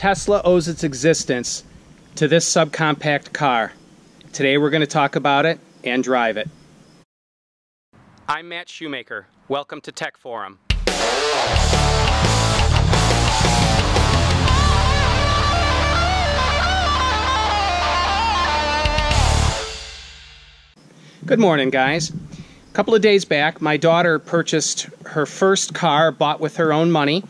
Tesla owes its existence to this subcompact car. Today we're going to talk about it and drive it. I'm Matt Shoemaker. Welcome to Tech Forum. Good morning, guys. A couple of days back, my daughter purchased her first car, bought with her own money,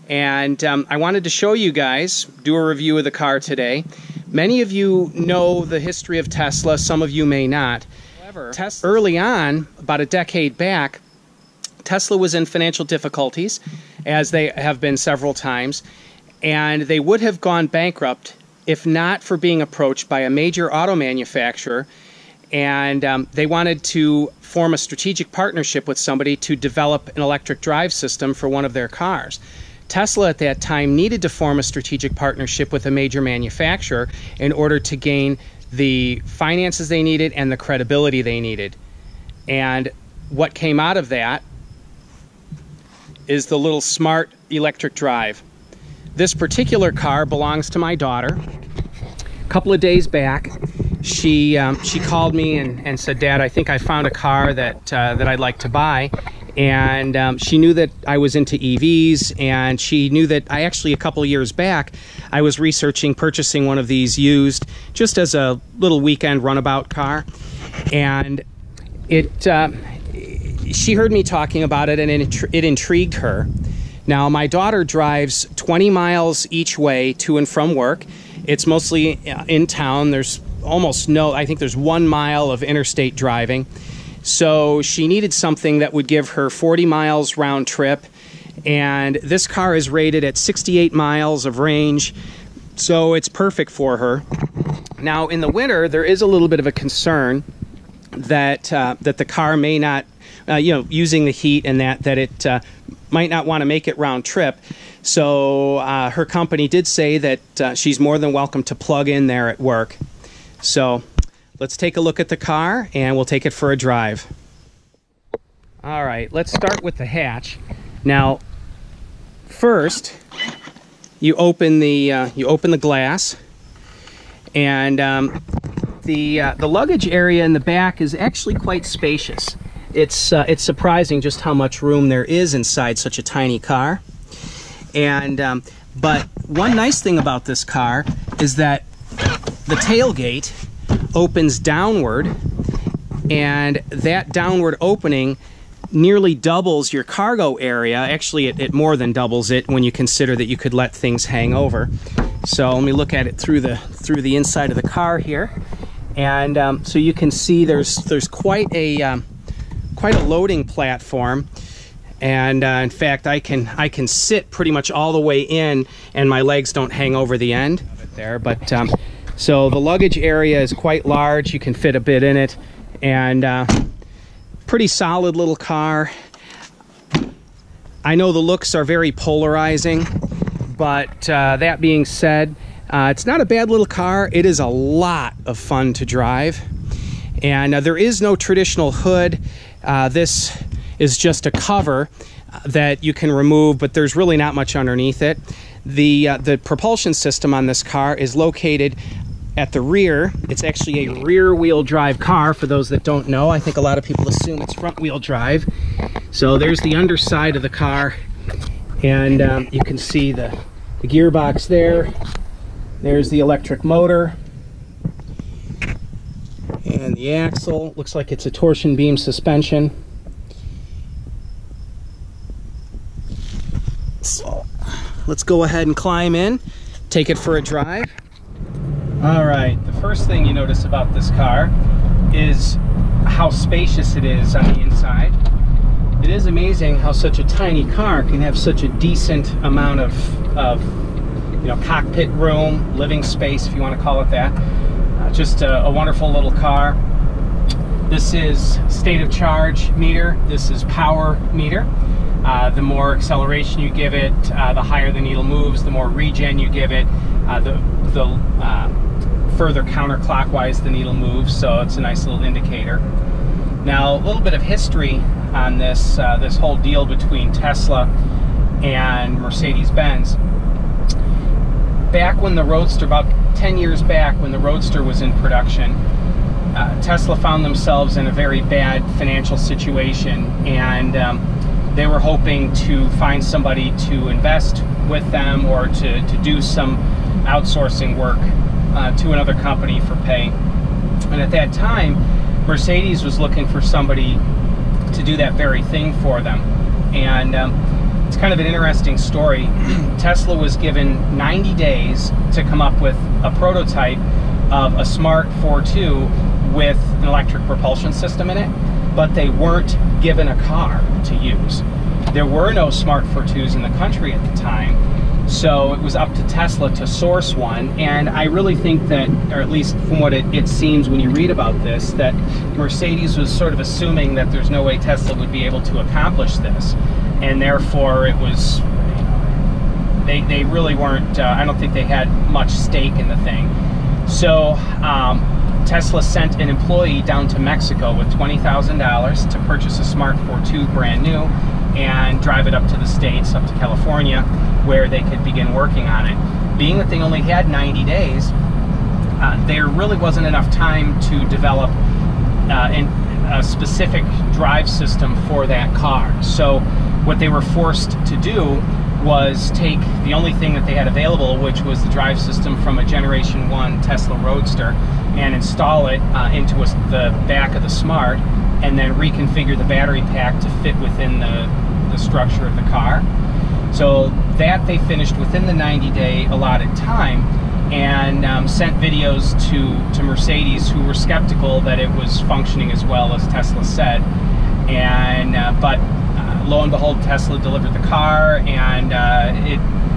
and I wanted to show you guys, do a review of the car today. Many of you know the history of Tesla, some of you may not. However, early on, about a decade back, Tesla was in financial difficulties, as they have been several times, and they would have gone bankrupt if not for being approached by a major auto manufacturer, and they wanted to form a strategic partnership with somebody to develop an electric drive system for one of their cars. Tesla at that time needed to form a strategic partnership with a major manufacturer in order to gain the finances they needed and the credibility they needed. And what came out of that is the little smart electric drive. This particular car belongs to my daughter. A couple of days back, she called me and said, "Dad, I think I found a car that I'd like to buy." And she knew that I was into EVs, and she knew that I actually, a couple of years back, I was researching purchasing one of these used just as a little weekend runabout car. And she heard me talking about it, and it intrigued her. Now, my daughter drives 20 miles each way to and from work. It's mostly in town. There's almost I think there's 1 mile of interstate driving. So she needed something that would give her 40 miles round trip, and this car is rated at 68 miles of range, so it's perfect for her. Now, in the winter, there is a little bit of a concern that the car may not, using the heat and that it might not want to make it round trip. So her company did say that she's more than welcome to plug in there at work. So let's take a look at the car, and we'll take it for a drive. All right, let's start with the hatch. Now, first, you open the glass, and the luggage area in the back is actually quite spacious. It's surprising just how much room there is inside such a tiny car. And but one nice thing about this car is that the tailgate opens downward, and that downward opening nearly doubles your cargo area. Actually, it more than doubles it when you consider that you could let things hang over. So let me look at it through the inside of the car here, and so you can see there's quite a loading platform. And in fact, I can sit pretty much all the way in, and my legs don't hang over the end of it there. But so the luggage area is quite large. You can fit a bit in it, and pretty solid little car. I know the looks are very polarizing, but that being said, it's not a bad little car. It is a lot of fun to drive, and there is no traditional hood. This is just a cover that you can remove, but there's really not much underneath it. The propulsion system on this car is located at the rear. It's actually a rear-wheel drive car, for those that don't know. I think a lot of people assume it's front-wheel drive. So there's the underside of the car, and you can see the gearbox there. There's the electric motor, and the axle. Looks like it's a torsion beam suspension. So let's go ahead and climb in, take it for a drive. All right, the first thing you notice about this car is how spacious it is on the inside. It is amazing how such a tiny car can have such a decent amount of cockpit room, living space, if you want to call it that. Just a wonderful little car. This is state of charge meter. This is power meter. The more acceleration you give it, the higher the needle moves. The more regen you give it, the further counterclockwise the needle moves. So it's a nice little indicator. Now, a little bit of history on this this whole deal between Tesla and Mercedes-Benz. back when the Roadster, about 10 years back when the Roadster was in production, Tesla found themselves in a very bad financial situation, and they were hoping to find somebody to invest with them or to do some outsourcing work to another company for pay. And at that time, Mercedes was looking for somebody to do that very thing for them. And it's kind of an interesting story. Tesla was given 90 days to come up with a prototype of a smart 4.2 with an electric propulsion system in it, but they weren't given a car to use. There were no smart 4.2s in the country at the time, so it was up to Tesla to source one. And I really think that, or at least from what it seems when you read about this, that Mercedes was sort of assuming that there's no way Tesla would be able to accomplish this, and therefore it was, they really weren't, I don't think they had much stake in the thing. So Tesla sent an employee down to Mexico with $20,000 to purchase a Smart 4.2 brand new and drive it up to the States, up to California, where they could begin working on it. Being that they only had 90 days, there really wasn't enough time to develop a specific drive system for that car. So what they were forced to do was take the only thing that they had available, which was the drive system from a Generation 1 Tesla Roadster, and install it into the back of the Smart, and then reconfigure the battery pack to fit within the structure of the car. So that they finished within the 90-day allotted time, and sent videos to Mercedes, who were skeptical that it was functioning as well as Tesla said. And but lo and behold, Tesla delivered the car, and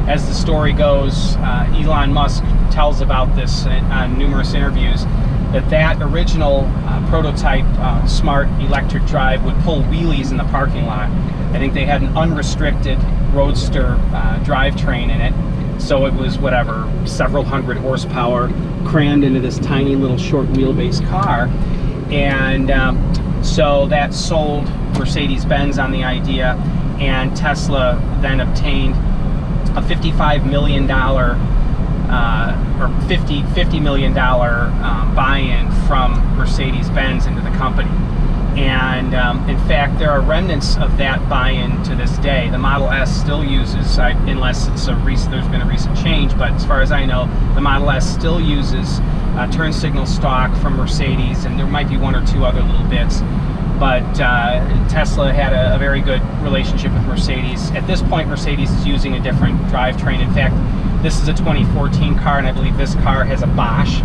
as the story goes, Elon Musk tells about this on numerous interviews, that original prototype smart electric drive would pull wheelies in the parking lot. I think they had an unrestricted Roadster drivetrain in it, so it was whatever, several hundred horsepower crammed into this tiny little short wheelbase car. And so that sold Mercedes-Benz on the idea, and Tesla then obtained a $55 million or $50 million buy-in from Mercedes-Benz into the company. And in fact, there are remnants of that buy-in to this day. The Model S still uses, unless it's there's been a recent change, but as far as I know, the Model S still uses turn signal stock from Mercedes, and there might be one or two other little bits. But Tesla had a very good relationship with Mercedes. At this point, Mercedes is using a different drivetrain. In fact, this is a 2014 car, and I believe this car has a Bosch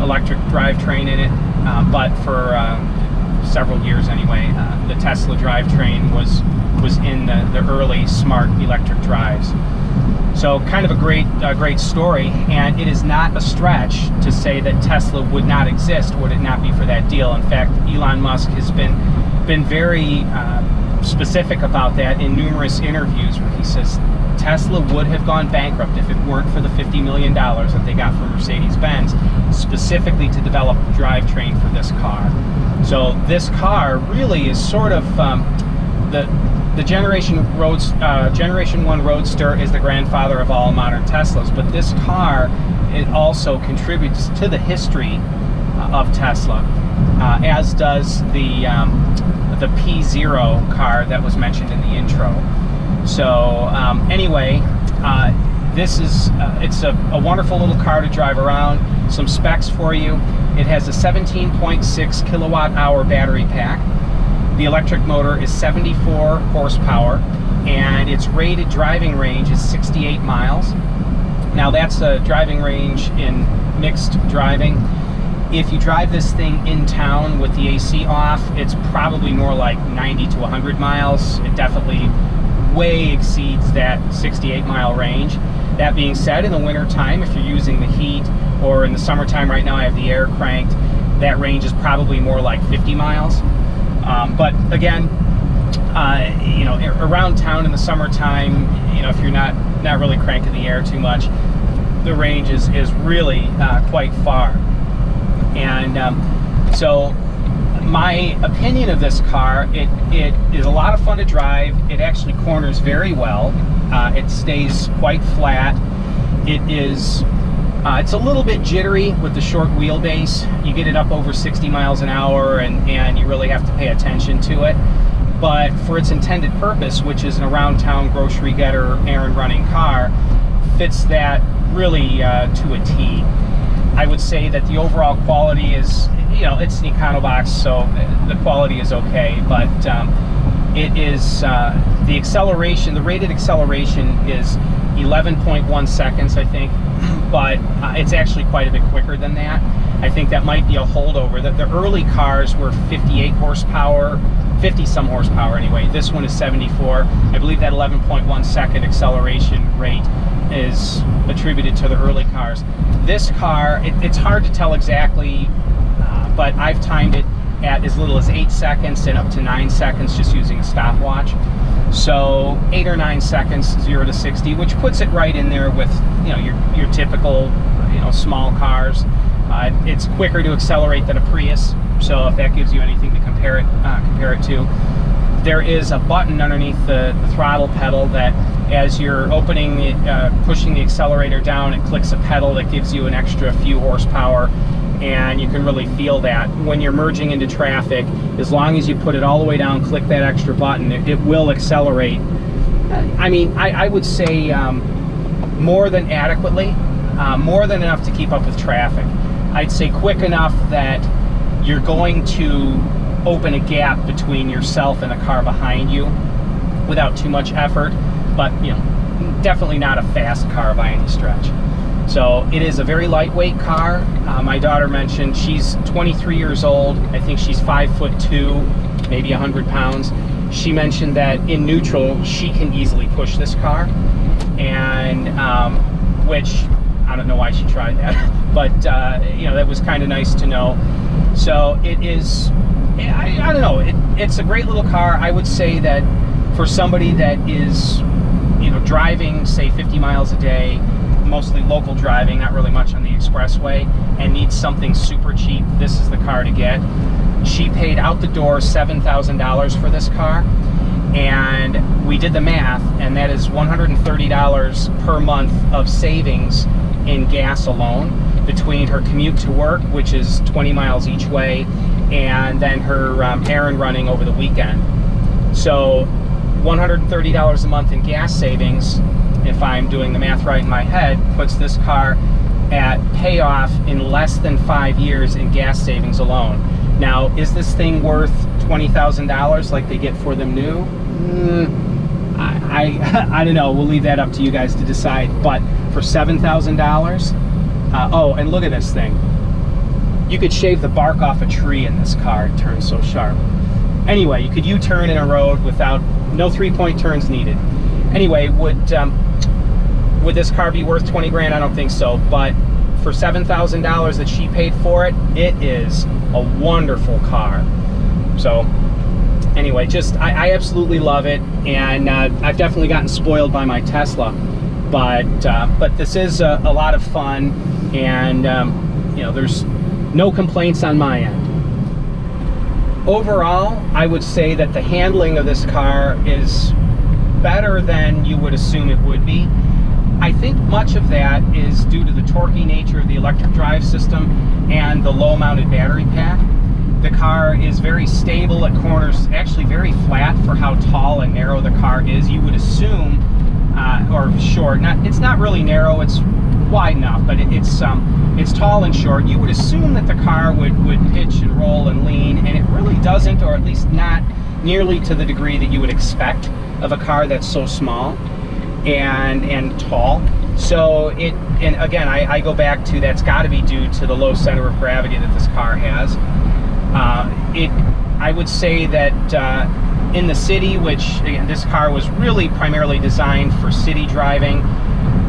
electric drivetrain in it. But for several years anyway, the Tesla drivetrain was in the early smart electric drives. So kind of a great story, and it is not a stretch to say that Tesla would not exist would it not be for that deal. In fact, Elon Musk has been very specific about that in numerous interviews, where he says Tesla would have gone bankrupt if it weren't for the $50 million that they got from Mercedes-Benz, specifically to develop the drivetrain for this car. So this car really is sort of the Generation 1 Roadster is the grandfather of all modern Teslas, but this car, it also contributes to the history of Tesla, as does the P0 car that was mentioned in the intro. So anyway, this is it's a wonderful little car to drive around. Some specs for you: it has a 17.6 kilowatt-hour battery pack. The electric motor is 74 horsepower, and its rated driving range is 68 miles. Now that's a driving range in mixed driving. If you drive this thing in town with the AC off, it's probably more like 90 to 100 miles. It definitely way exceeds that 68-mile range. That being said, in the winter time, if you're using the heat, or in the summertime, right now I have the air cranked, that range is probably more like 50 miles. But again, you know, around town in the summertime, you know, if you're not really cranking the air too much, the range is really quite far. And so my opinion of this car, it is a lot of fun to drive. It actually corners very well. It stays quite flat. It is, it's a little bit jittery with the short wheelbase. You get it up over 60 miles an hour, and you really have to pay attention to it. But for its intended purpose, which is an around-town grocery getter, errand running car, fits that really to a T. I would say that the overall quality is, you know, it's an Econobox, so the quality is okay, but it is, the acceleration, the rated acceleration is 11.1 seconds, I think, but it's actually quite a bit quicker than that. I think that might be a holdover. The early cars were 58 horsepower, 50 some horsepower anyway. This one is 74. I believe that 11.1 second acceleration rate is attributed to the early cars. This car, it's hard to tell exactly, but I've timed it at as little as 8 seconds and up to 9 seconds just using a stopwatch. So 8 or 9 seconds, 0 to 60, which puts it right in there with, you know, your typical, you know, small cars. It's quicker to accelerate than a Prius, so if that gives you anything to compare it to. There is a button underneath the throttle pedal that, as you're opening, pushing the accelerator down, it clicks a pedal that gives you an extra few horsepower, and you can really feel that when you're merging into traffic. As long as you put it all the way down, click that extra button, it will accelerate. I mean, I would say more than adequately, more than enough to keep up with traffic. I'd say quick enough that you're going to open a gap between yourself and the car behind you without too much effort, but, you know, definitely not a fast car by any stretch. So it is a very lightweight car. My daughter mentioned she's 23 years old. I think she's 5'2", maybe 100 pounds. She mentioned that in neutral she can easily push this car, and which I don't know why she tried that, but you know, that was kind of nice to know. So it is, I don't know, it's a great little car. I would say that for somebody that is, you know, driving say 50 miles a day, mostly local driving, not really much on the expressway, and needs something super cheap, this is the car to get. She paid out the door $7,000 for this car, and we did the math, and that is $130 per month of savings in gas alone between her commute to work, which is 20 miles each way, and then her errand running over the weekend. So $130 a month in gas savings, if I'm doing the math right in my head, puts this car at payoff in less than 5 years in gas savings alone. Now, is this thing worth $20,000 like they get for them new? I don't know. We'll leave that up to you guys to decide. But for $7,000, oh, and look at this thing. You could shave the bark off a tree in this car. It turns so sharp. Anyway, you could U-turn in a road without no three-point turns needed. Anyway, would this car be worth 20 grand? I don't think so. But for $7,000 that she paid for it, it is a wonderful car. So anyway, just I absolutely love it, and I've definitely gotten spoiled by my Tesla, but this is a lot of fun, and you know, there's no complaints on my end. Overall, I would say that the handling of this car is better than you would assume it would be. I think much of that is due to the torquey nature of the electric drive system and the low mounted battery pack. The car is very stable at corners, actually very flat for how tall and narrow the car is. You would assume, or short, it's not really narrow, it's wide enough, but it's tall and short. You would assume that the car would pitch and roll and lean, and it really doesn't, or at least not nearly to the degree that you would expect of a car that's so small and tall. So and again, I go back to, that's got to be due to the low center of gravity that this car has. I would say that in the city, which again, this car was really primarily designed for city driving,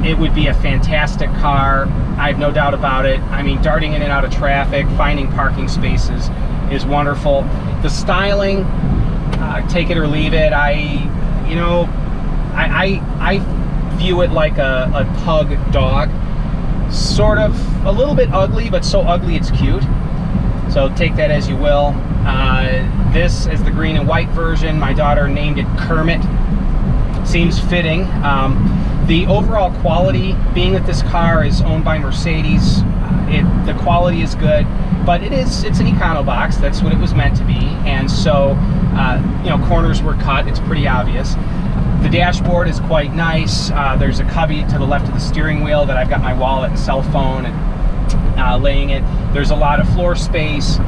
it would be a fantastic car. I have no doubt about it. I mean, darting in and out of traffic, finding parking spaces is wonderful. The styling, take it or leave it. I view it like a pug dog. Sort of a little bit ugly, but so ugly it's cute. So take that as you will. This is the green and white version. My daughter named it Kermit. Seems fitting. The overall quality, being that this car is owned by Mercedes, the quality is good, but it's an econo box. That's what it was meant to be, and so you know, corners were cut. It's pretty obvious. The dashboard is quite nice. There's a cubby to the left of the steering wheel that I've got my wallet and cell phone and laying it. There's a lot of floor space,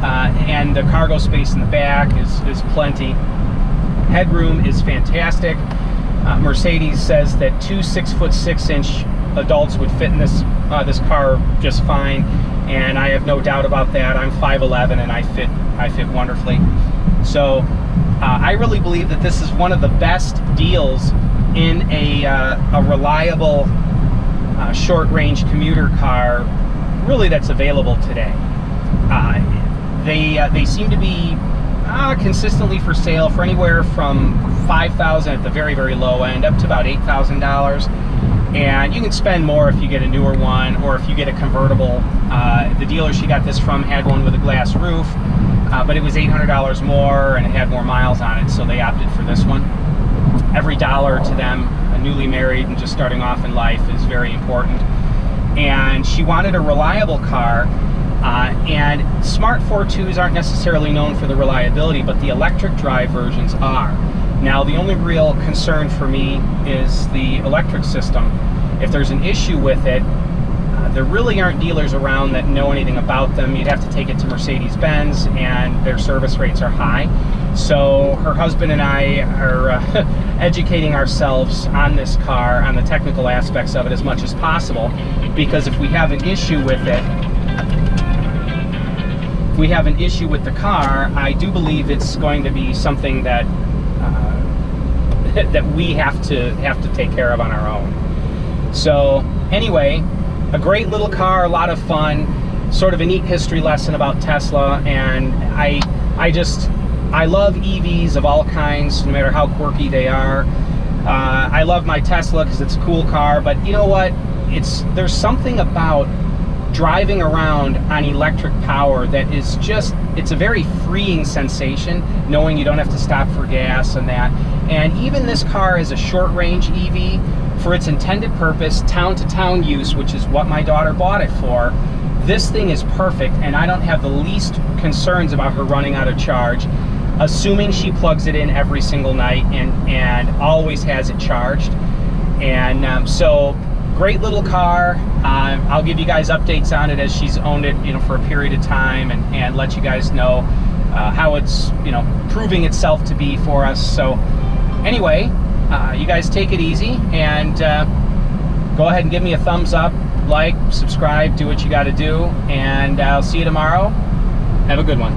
and the cargo space in the back is plenty. Headroom is fantastic. Mercedes says that 2 6'6" adults would fit in this car just fine, and I have no doubt about that. I'm 5'11" and I fit wonderfully. So I really believe that this is one of the best deals in a reliable short-range commuter car, really, that's available today. They seem to be consistently for sale for anywhere from $5,000 at the very, very low end up to about $8,000. And you can spend more if you get a newer one or if you get a convertible. The dealer she got this from had one with a glass roof, but it was $800 more and it had more miles on it, so they opted for this one. Every dollar to them, newly married and just starting off in life, is very important. And she wanted a reliable car. And Smart 4.2s aren't necessarily known for the reliability, but the electric drive versions are. Now, the only real concern for me is the electric system. If there's an issue with it, there really aren't dealers around that know anything about them. You'd have to take it to Mercedes-Benz, and their service rates are high. So her husband and I are educating ourselves on this car, on the technical aspects of it as much as possible, because if we have an issue with it, the car, I do believe it's going to be something that that we have to take care of on our own. So anyway, a great little car, a lot of fun, sort of a neat history lesson about Tesla, and I love EVs of all kinds, no matter how quirky they are. I love my Tesla because it's a cool car, but you know what? There's something about driving around on electric power that is just, it's a very freeing sensation, knowing you don't have to stop for gas and that. And even this car is a short-range EV. For its intended purpose, town-to-town use, which is what my daughter bought it for, this thing is perfect, and I don't have the least concerns about her running out of charge, assuming she plugs it in every single night and always has it charged. And so, great little car. I'll give you guys updates on it as she's owned it, you know, for a period of time, and let you guys know how it's, you know, proving itself to be for us. So anyway, you guys take it easy, and go ahead and give me a thumbs up, like, subscribe, do what you got to do, and I'll see you tomorrow. Have a good one.